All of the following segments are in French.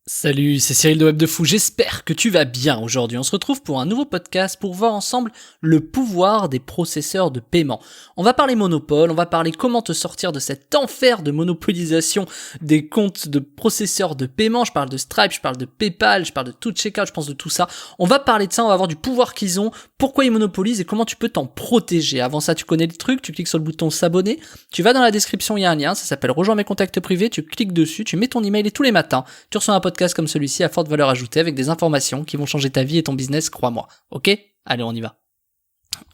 Salut, c'est Cyril de Web de Fou, j'espère que tu vas bien aujourd'hui. On se retrouve pour un nouveau podcast pour voir ensemble le pouvoir des processeurs de paiement. On va parler monopole, on va parler comment te sortir de cet enfer de monopolisation des comptes de processeurs de paiement. Je parle de Stripe, je parle de PayPal, je parle de tout checkout, je pense de tout ça. On va parler de ça, on va voir du pouvoir qu'ils ont, pourquoi ils monopolisent et comment tu peux t'en protéger. Avant ça, tu connais le truc, tu cliques sur le bouton s'abonner, tu vas dans la description, il y a un lien, ça s'appelle rejoins mes contacts privés, tu cliques dessus, tu mets ton email et tous les matins, tu reçois un podcast comme celui-ci à forte valeur ajoutée avec des informations qui vont changer ta vie et ton business, crois-moi. Ok ? Allez, on y va.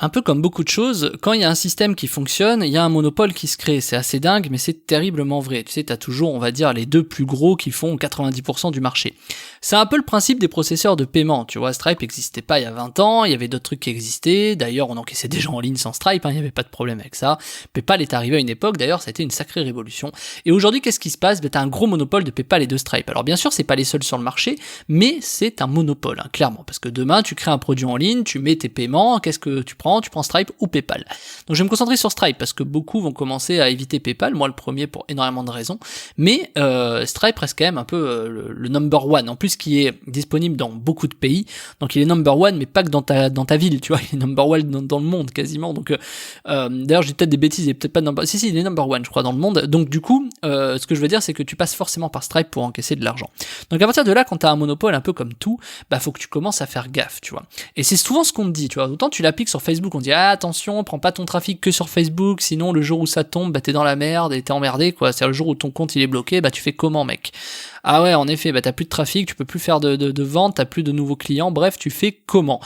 Un peu comme beaucoup de choses, quand il y a un système qui fonctionne, il y a un monopole qui se crée. C'est assez dingue, mais c'est terriblement vrai. Tu sais, t'as toujours, on va dire, les deux plus gros qui font 90% du marché. C'est un peu le principe des processeurs de paiement. Tu vois, Stripe n'existait pas il y a 20 ans, il y avait d'autres trucs qui existaient. D'ailleurs, on encaissait des gens en ligne sans Stripe, il n'y avait pas de problème avec ça. PayPal est arrivé à une époque, d'ailleurs, ça a été une sacrée révolution. Et aujourd'hui, qu'est-ce qui se passe ? T'as un gros monopole de PayPal et de Stripe. Alors bien sûr, c'est pas les seuls sur le marché, mais c'est un monopole, clairement. Parce que demain, tu crées un produit en ligne, tu mets tes paiements, qu'est-ce que tu prends Stripe ou PayPal. Donc je vais me concentrer sur Stripe parce que beaucoup vont commencer à éviter PayPal, moi le premier pour énormément de raisons, mais Stripe reste quand même un peu le number one, en plus qui est disponible dans beaucoup de pays, donc il est number one mais pas que dans ta ville, tu vois, il est number one dans le monde quasiment, donc d'ailleurs j'ai peut-être des bêtises, il est peut-être pas number, si il est number one je crois dans le monde, donc du coup ce que je veux dire c'est que tu passes forcément par Stripe pour encaisser de l'argent. Donc à partir de là, quand t'as un monopole un peu comme tout, bah faut que tu commences à faire gaffe, tu vois, et c'est souvent ce qu'on te dit, tu vois, autant tu l'appliques sur Facebook, on dit ah attention, prends pas ton trafic que sur Facebook, sinon le jour où ça tombe, bah t'es dans la merde et t'es emmerdé quoi, c'est le jour où ton compte il est bloqué, bah tu fais comment mec ? Ah ouais en effet, bah t'as plus de trafic, tu peux plus faire de vente, t'as plus de nouveaux clients, bref tu fais comment ?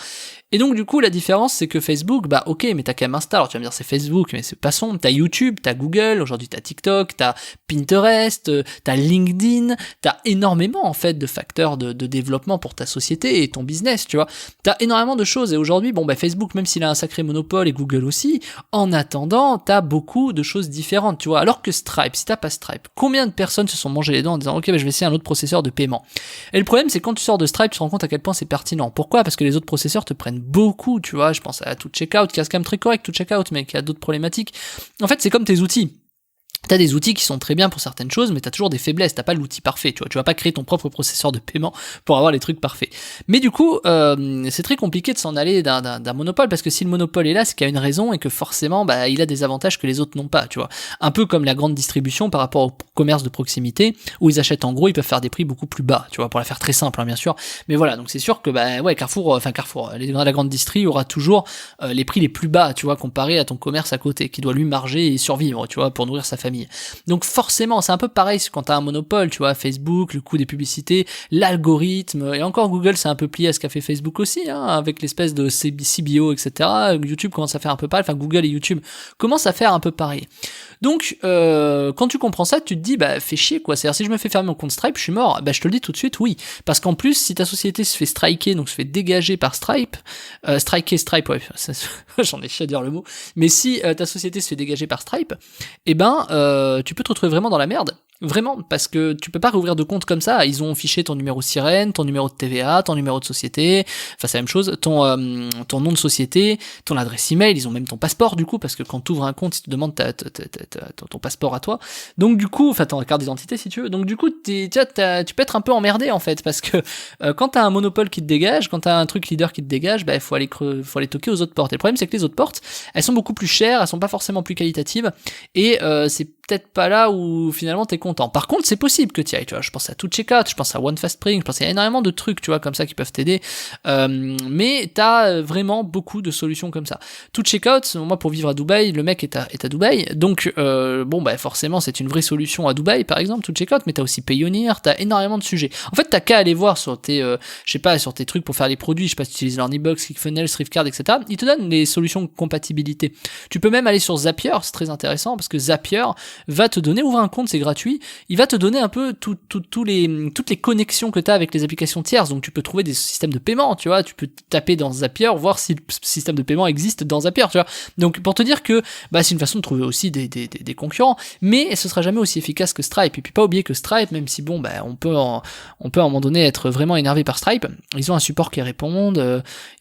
Et donc du coup la différence c'est que Facebook, bah ok mais t'as quand même Insta, alors tu vas me dire c'est Facebook mais c'est pas son, t'as YouTube, t'as Google, aujourd'hui t'as TikTok, t'as Pinterest, t'as LinkedIn, t'as énormément en fait de facteurs de développement pour ta société et ton business, tu vois, t'as énormément de choses et aujourd'hui bon bah Facebook même s'il a un sacré monopole et Google aussi, en attendant t'as beaucoup de choses différentes, tu vois, alors que Stripe, si t'as pas Stripe, combien de personnes se sont mangé les dents en disant ok bah je vais essayer un autre processeur de paiement, et le problème c'est quand tu sors de Stripe tu te rends compte à quel point c'est pertinent, pourquoi ? Parce que les autres processeurs te prennent beaucoup, tu vois, je pense à tout checkout qui reste quand même très correct, tout checkout mais qui a d'autres problématiques. En fait c'est comme tes outils. T'as des outils qui sont très bien pour certaines choses, mais t'as toujours des faiblesses, t'as pas l'outil parfait, tu vois, tu vas pas créer ton propre processeur de paiement pour avoir les trucs parfaits. Mais du coup, c'est très compliqué de s'en aller d'un monopole, parce que si le monopole est là, c'est qu'il y a une raison et que forcément, bah, il a des avantages que les autres n'ont pas, tu vois. Un peu comme la grande distribution par rapport au commerce de proximité, où ils achètent en gros, ils peuvent faire des prix beaucoup plus bas, tu vois, pour la faire très simple, bien sûr. Mais voilà, donc c'est sûr que, bah, ouais, Carrefour, la grande distri aura toujours les prix les plus bas, tu vois, comparé à ton commerce à côté, qui doit lui marger et survivre, tu vois, pour nourrir sa famille. Donc forcément, c'est un peu pareil quand t'as un monopole, tu vois, Facebook, le coût des publicités, l'algorithme, et encore Google c'est un peu plié à ce qu'a fait Facebook aussi, avec l'espèce de CBO, etc. YouTube commence à faire un peu pareil, enfin Google et YouTube commencent à faire un peu pareil. Donc quand tu comprends ça, tu te dis bah fais chier quoi, c'est-à-dire si je me fais fermer mon compte Stripe, je suis mort. Bah je te le dis tout de suite, oui, parce qu'en plus si ta société se fait striker, donc se fait dégager par Stripe, Stripe, ouais, j'en ai chié à dire le mot, mais si ta société se fait dégager par Stripe, eh ben tu peux te retrouver vraiment dans la merde. Vraiment, parce que tu peux pas réouvrir de compte comme ça. Ils ont fiché ton numéro sirène, ton numéro de TVA, ton numéro de société, enfin c'est la même chose, ton nom de société, ton adresse email, ils ont même ton passeport du coup, parce que quand tu ouvres un compte, ils te demandent ton passeport à toi. Donc du coup, enfin ton carte d'identité si tu veux. Donc du coup, tu peux être un peu emmerdé en fait, parce que quand t'as un monopole qui te dégage, quand t'as un truc leader qui te dégage, bah faut aller toquer aux autres portes. Et le problème c'est que les autres portes, elles sont beaucoup plus chères, elles sont pas forcément plus qualitatives, et c'est peut-être pas là où finalement t'es content. Par contre, c'est possible que t'y ailles, tu vois. Je pense à tout checkout, je pense à OneFastPring, je pense à énormément de trucs, tu vois, comme ça qui peuvent t'aider. Mais t'as vraiment beaucoup de solutions comme ça. Tout checkout, moi pour vivre à Dubaï, le mec est à Dubaï, donc bon bah forcément c'est une vraie solution à Dubaï par exemple, tout checkout, mais t'as aussi Payoneer, t'as énormément de sujets. En fait, t'as qu'à aller voir sur tes, sur tes trucs pour faire les produits, je sais pas si tu utilises Learnybox, ClickFunnels, Thriftcard, etc. Ils te donnent les solutions de compatibilité. Tu peux même aller sur Zapier, c'est très intéressant parce que Zapier va te donner, ouvre un compte, c'est gratuit, il va te donner un peu toutes les connexions que tu as avec les applications tierces, donc tu peux trouver des systèmes de paiement, tu vois, tu peux taper dans Zapier, voir si le système de paiement existe dans Zapier, tu vois, donc pour te dire que bah, c'est une façon de trouver aussi des concurrents, mais ce sera jamais aussi efficace que Stripe, et puis pas oublier que Stripe, même si bon, bah, on peut à un moment donné être vraiment énervé par Stripe, ils ont un support qui répond,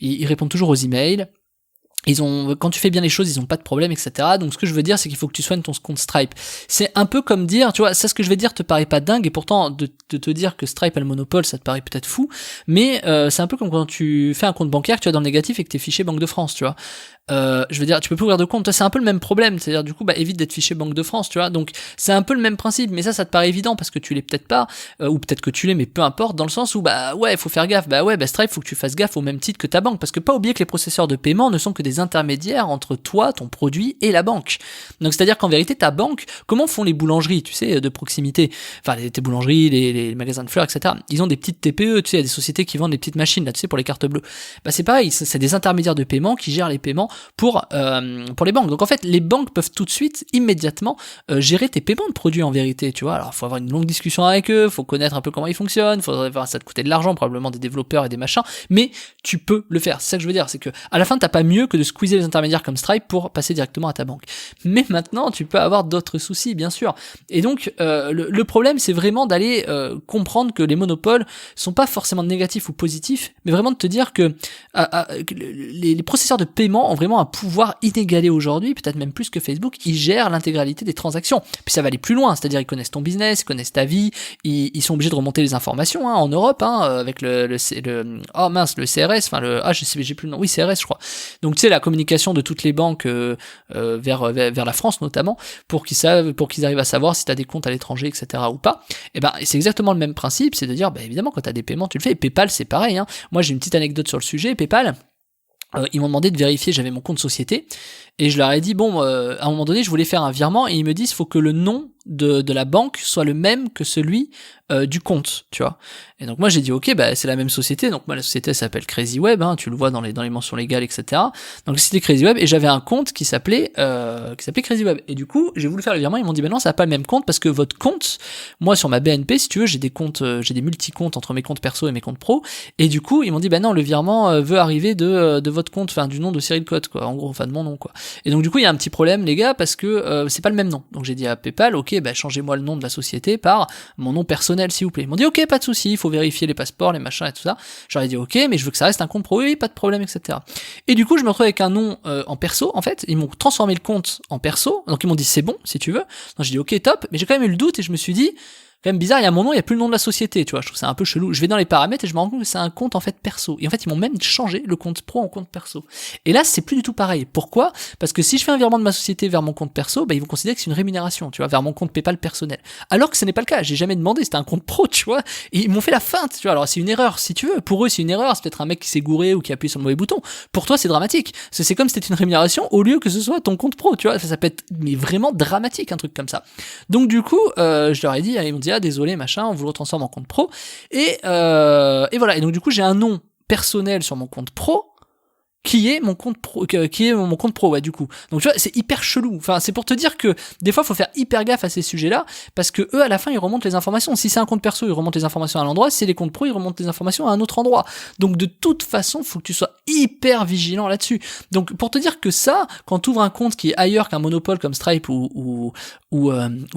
ils répondent toujours aux emails. quand tu fais bien les choses, ils ont pas de problème, etc. Donc ce que je veux dire, c'est qu'il faut que tu soignes ton compte Stripe. C'est un peu comme dire, tu vois, ça, ce que je vais dire te paraît pas dingue, et pourtant de te dire que Stripe a le monopole, ça te paraît peut-être fou, mais c'est un peu comme quand tu fais un compte bancaire, que tu as dans le négatif et que t'es fiché Banque de France, tu vois. Je veux dire, tu peux plus ouvrir de compte. Toi, c'est un peu le même problème. C'est-à-dire, du coup, évite d'être fiché Banque de France, tu vois. Donc, c'est un peu le même principe. Mais ça te paraît évident parce que tu l'es peut-être pas, ou peut-être que tu l'es, mais peu importe, dans le sens où, ouais, faut faire gaffe. Stripe, faut que tu fasses gaffe au même titre que ta banque. Parce que pas oublier que les processeurs de paiement ne sont que des intermédiaires entre toi, ton produit et la banque. Donc, c'est-à-dire qu'en vérité, ta banque, comment font les boulangeries, tu sais, de proximité? Enfin, tes boulangeries, les magasins de fleurs, etc. Ils ont des petites TPE, tu sais, il y a des sociétés qui vendent des petites machines, là, tu sais, pour les cartes bleues. C'est pareil, c'est des intermédiaires de paiement qui gèrent les paiements pour les banques. Donc en fait, les banques peuvent tout de suite, immédiatement, gérer tes paiements de produits en vérité, tu vois. Alors, faut avoir une longue discussion avec eux, faut connaître un peu comment ils fonctionnent, ça te coûter de l'argent, probablement des développeurs et des machins, mais tu peux le faire. C'est ça que je veux dire, c'est que à la fin, t'as pas mieux que de squeezer les intermédiaires comme Stripe pour passer directement à ta banque. Mais maintenant, tu peux avoir d'autres soucis, bien sûr. Et donc, le problème, c'est vraiment d'aller comprendre que les monopoles sont pas forcément négatifs ou positifs, mais vraiment de te dire que les processeurs de paiement ont vraiment un pouvoir inégalé aujourd'hui, peut-être même plus que Facebook. Ils gèrent l'intégralité des transactions. Puis ça va aller plus loin, c'est-à-dire ils connaissent ton business, ils connaissent ta vie, ils sont obligés de remonter les informations en Europe, avec le CRS, j'ai plus le nom, oui CRS je crois. Donc tu sais, la communication de toutes les banques vers la France notamment, pour qu'ils arrivent à savoir si tu as des comptes à l'étranger, etc. ou pas. Et c'est exactement le même principe, c'est de dire évidemment quand tu as des paiements tu le fais. Et PayPal c'est pareil, hein. Moi j'ai une petite anecdote sur le sujet. PayPal, ils m'ont demandé de vérifier, j'avais mon compte société, et je leur ai dit, à un moment donné, je voulais faire un virement, et ils me disent, faut que le nom de la banque soit le même que celui du compte, tu vois. Et donc moi j'ai dit, ok, c'est la même société, donc moi la société s'appelle Crazy Web, hein, tu le vois dans les mentions légales, etc. Donc c'était Crazy Web, et j'avais un compte qui s'appelait Crazy Web. Et du coup, j'ai voulu faire le virement, ils m'ont dit, non, ça n'a pas le même compte, parce que votre compte, moi sur ma BNP, si tu veux, j'ai des comptes, j'ai des multi-comptes entre mes comptes perso et mes comptes pro, et du coup, ils m'ont dit, non, le virement veut arriver de votre compte, enfin du nom de Cyril Cotte, quoi, en gros, enfin de mon nom, quoi. Et donc du coup, il y a un petit problème, les gars, parce que c'est pas le même nom. Donc j'ai dit à PayPal, ok, changez-moi le nom de la société par mon nom personnel, s'il vous plaît. Ils m'ont dit, ok, pas de souci, il faut vérifier les passeports, les machins et tout ça. J'aurais dit, ok, mais je veux que ça reste un compte pro, oui, pas de problème, etc. Et du coup, je me retrouve avec un nom en perso, en fait. Ils m'ont transformé le compte en perso, donc ils m'ont dit, c'est bon, si tu veux. Donc j'ai dit, ok, top, mais j'ai quand même eu le doute et je me suis dit, quand même bizarre, il y a mon nom, il y a plus le nom de la société, tu vois, je trouve ça un peu chelou. Je vais dans les paramètres et je me rends compte que c'est un compte en fait perso. Et en fait, ils m'ont même changé le compte pro en compte perso. Et là, c'est plus du tout pareil. Pourquoi? Parce que si je fais un virement de ma société vers mon compte perso, ils vont considérer que c'est une rémunération, tu vois, vers mon compte PayPal personnel. Alors que ce n'est pas le cas, j'ai jamais demandé, c'était un compte pro, tu vois. Et ils m'ont fait la feinte, tu vois. Alors c'est une erreur, si tu veux. Pour eux, c'est une erreur, c'est peut-être un mec qui s'est gouré ou qui a appuyé sur le mauvais bouton. Pour toi, c'est dramatique. C'est comme si c'était une rémunération au lieu que ce soit ton compte pro, tu vois. Ça peut être mais vraiment dramatique, un truc comme ça. Donc du coup, je leur ai dit, ils m'ont dit, désolé, machin, on vous le retransforme en compte pro, et voilà. Et donc du coup j'ai un nom personnel sur mon compte pro qui est mon compte pro, ouais, du coup. Donc tu vois, c'est hyper chelou. Enfin, c'est pour te dire que des fois, faut faire hyper gaffe à ces sujets-là, parce que eux, à la fin, ils remontent les informations. Si c'est un compte perso, ils remontent les informations à l'endroit. Si c'est des comptes pro, ils remontent les informations à un autre endroit. Donc de toute façon, faut que tu sois hyper vigilant là-dessus. Donc pour te dire que ça, quand tu ouvres un compte qui est ailleurs qu'un monopole comme Stripe ou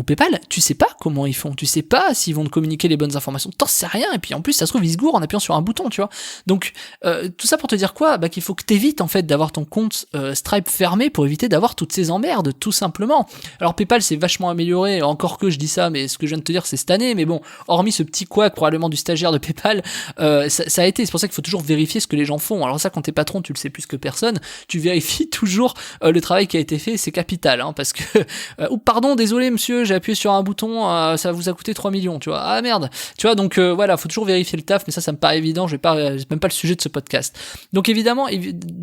PayPal, tu sais pas comment ils font. Tu sais pas s'ils vont te communiquer les bonnes informations. T'en sais rien. Et puis en plus, ça se trouve, ils se gourent en appuyant sur un bouton, tu vois. Donc tout ça pour te dire quoi? Qu'il faut que évite en fait d'avoir ton compte Stripe fermé pour éviter d'avoir toutes ces emmerdes, tout simplement. Alors PayPal c'est vachement amélioré, encore que je dis ça, mais ce que je viens de te dire c'est cette année, mais bon, hormis ce petit couac probablement du stagiaire de PayPal, ça a été, c'est pour ça qu'il faut toujours vérifier ce que les gens font. Alors ça, quand t'es patron, tu le sais plus que personne, tu vérifies toujours le travail qui a été fait, c'est capital, hein, parce que pardon, désolé monsieur, j'ai appuyé sur un bouton, ça vous a coûté 3 millions, tu vois, ah merde, tu vois, donc voilà, faut toujours vérifier le taf, mais ça me paraît évident, c'est même pas le sujet de ce podcast. Donc évidemment,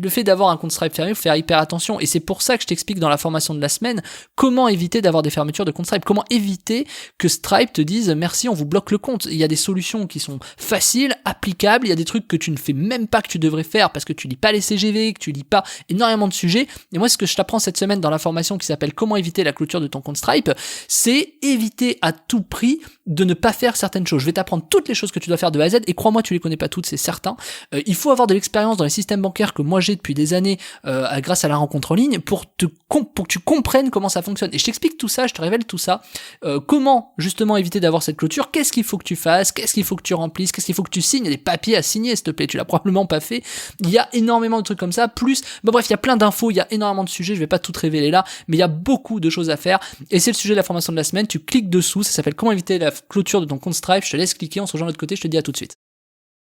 le fait d'avoir un compte Stripe fermé, il faut faire hyper attention, et c'est pour ça que je t'explique dans la formation de la semaine comment éviter d'avoir des fermetures de compte Stripe, comment éviter que Stripe te dise merci, on vous bloque le compte. Il y a des solutions qui sont faciles, applicables, il y a des trucs que tu ne fais même pas que tu devrais faire parce que tu lis pas les CGV, que tu lis pas énormément de sujets. Et moi, ce que je t'apprends cette semaine dans la formation qui s'appelle comment éviter la clôture de ton compte Stripe, c'est éviter à tout prix de ne pas faire certaines choses. Je vais t'apprendre toutes les choses que tu dois faire de A à Z, et crois-moi, tu les connais pas toutes, c'est certain. Il faut avoir de l'expérience dans les systèmes bancaires que moi j'ai depuis des années grâce à la rencontre en ligne pour que tu comprennes comment ça fonctionne. Et je t'explique tout ça, je te révèle tout ça. Comment justement éviter d'avoir cette clôture, qu'est-ce qu'il faut que tu fasses, qu'est-ce qu'il faut que tu remplisses, qu'est-ce qu'il faut que tu signes. Il y a des papiers à signer, s'il te plaît, tu l'as probablement pas fait. Il y a énormément de trucs comme ça, plus, bref, il y a plein d'infos, il y a énormément de sujets, je vais pas tout révéler là, mais il y a beaucoup de choses à faire, et c'est le sujet de la formation de la semaine, tu cliques dessous, ça s'appelle comment éviter la clôture de ton compte Stripe, je te laisse cliquer, on se rejoint de l'autre côté, je te dis à tout de suite.